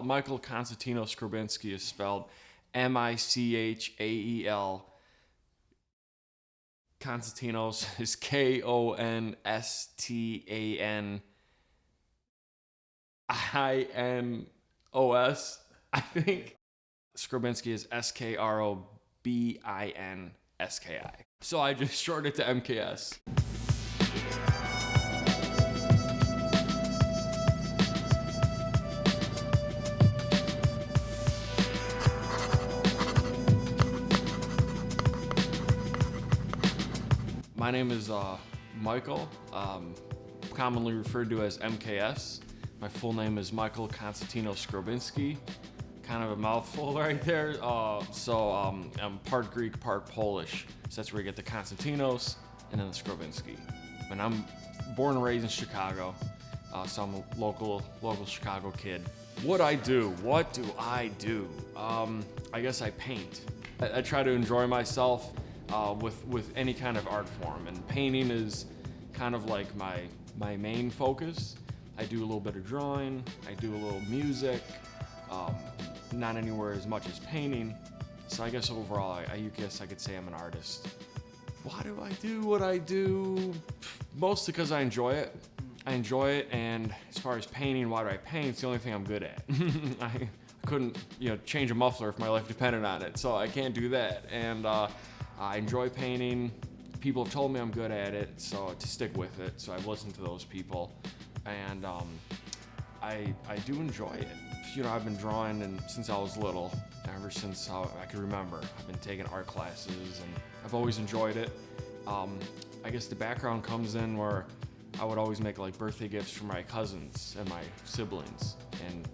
Michael Konstantino Skrobinski is spelled Michael. Konstantinos is Konstantinos, I think. Skrobinski is Skrobinski. So I just shorted it to MKS. My name is Michael, commonly referred to as MKS. My full name is Michael Konstantino Skrobinski. Kind of a mouthful right there. I'm part Greek, part Polish. So that's where you get the Konstantinos and then the Skrobinski. And I'm born and raised in Chicago, so I'm a local Chicago kid. What do I do? I guess I paint. I try to enjoy myself with any kind of art form, and painting is kind of like my main focus. I do a little bit of drawing, I do a little music, not anywhere as much as painting. So I guess overall, I could say I'm an artist. Why do I do what I do? Mostly because I enjoy it. And as far as painting, why do I paint? It's the only thing I'm good at. I couldn't, change a muffler if my life depended on it, so I can't do that. And I enjoy painting. People have told me I'm good at it, so to stick with it. So I've listened to those people, and I do enjoy it. I've been drawing since I was little, ever since I can remember. I've been taking art classes, and I've always enjoyed it. I guess the background comes in where I would always make like birthday gifts for my cousins and my siblings, and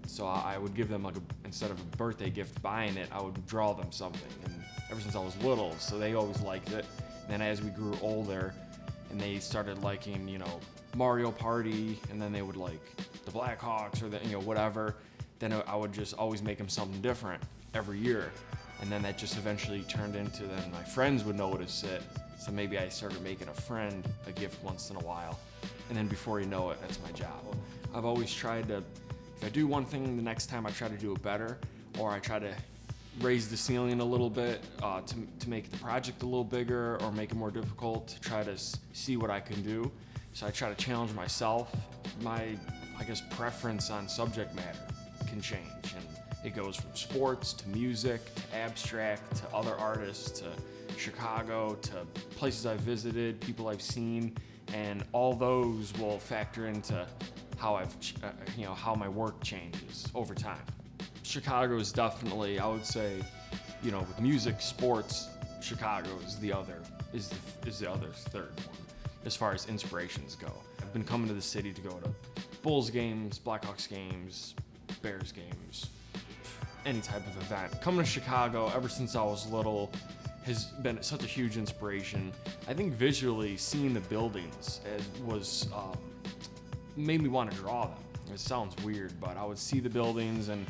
so I would give them instead of a birthday gift buying it, I would draw them something. And ever since I was little, so they always liked it. And then as we grew older, and they started liking, Mario Party, and then they would like the Blackhawks or whatever, then I would just always make them something different every year. And then that just eventually turned into, then my friends would notice it. So maybe I started making a friend a gift once in a while. And then before you know it, that's my job. I've always tried to, if I do one thing, the next time I try to do it better, or I try to raise the ceiling a little bit to make the project a little bigger or make it more difficult, to try to see what I can do. So I try to challenge myself. My, preference on subject matter can change, and it goes from sports to music to abstract to other artists to Chicago to places I've visited, people I've seen, and all those will factor into how how my work changes over time. Chicago is definitely, I would say, with music, sports, Chicago is the other third one as far as inspirations go. I've been coming to the city to go to Bulls games, Blackhawks games, Bears games, any type of event. Coming to Chicago ever since I was little has been such a huge inspiration. I think visually seeing the buildings made me want to draw them. It sounds weird, but I would see the buildings and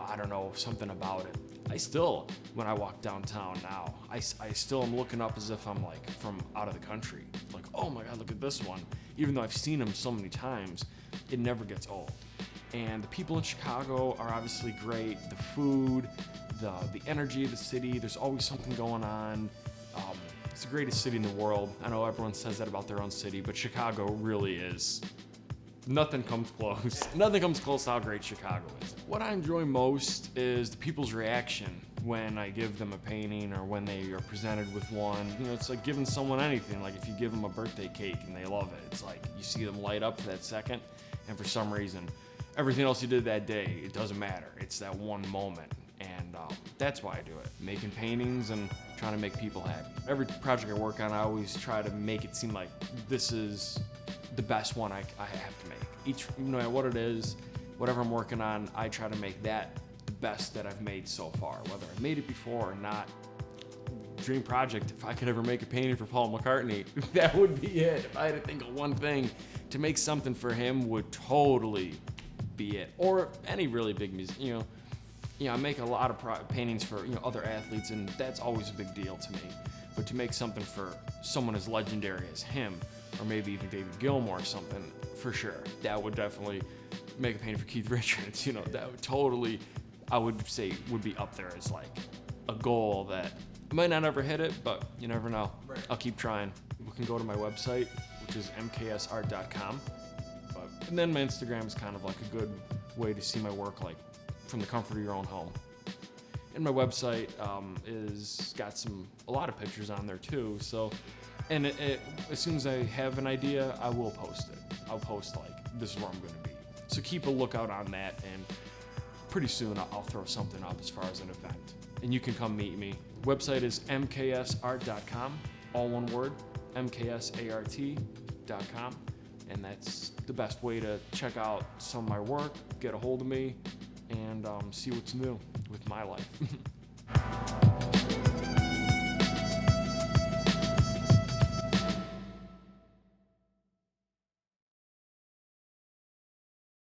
I don't know, something about it. I still, when I walk downtown now, I still am looking up as if I'm like from out of the country. Like, oh my God, look at this one. Even though I've seen them so many times, it never gets old. And the people in Chicago are obviously great. The food, the energy of the city, there's always something going on. It's the greatest city in the world. I know everyone says that about their own city, but Chicago really is. Nothing comes close. Nothing comes close to how great Chicago is. What I enjoy most is the people's reaction when I give them a painting or when they are presented with one. It's like giving someone anything. Like if you give them a birthday cake and they love it, it's like you see them light up for that second, and for some reason, everything else you did that day, it doesn't matter. It's that one moment, and that's why I do it. Making paintings and trying to make people happy. Every project I work on, I always try to make it seem like this is the best one I have to make. No matter what it is, whatever I'm working on, I try to make that the best that I've made so far, whether I've made it before or not. Dream project, if I could ever make a painting for Paul McCartney, that would be it. If I had to think of one thing to make something for him, would totally be it. Or any really big music, I make a lot of paintings for other athletes, and that's always a big deal to me. But to make something for someone as legendary as him, or maybe even David Gilmour or something, for sure. That would definitely make a painting for Keith Richards. You know, that would totally, I would say, would be up there as like a goal that I might not ever hit it, but you never know. Right. I'll keep trying. People can go to my website, which is mksart.com. And then my Instagram is kind of like a good way to see my work, like from the comfort of your own home. And my website is got a lot of pictures on there too. So, and as soon as I have an idea, I will post it. I'll post like, this is where I'm going to be. So keep a lookout on that, and pretty soon I'll throw something up as far as an event. And you can come meet me. Website is mksart.com, all one word, mksart.com. And that's the best way to check out some of my work, get a hold of me, and see what's new with my life.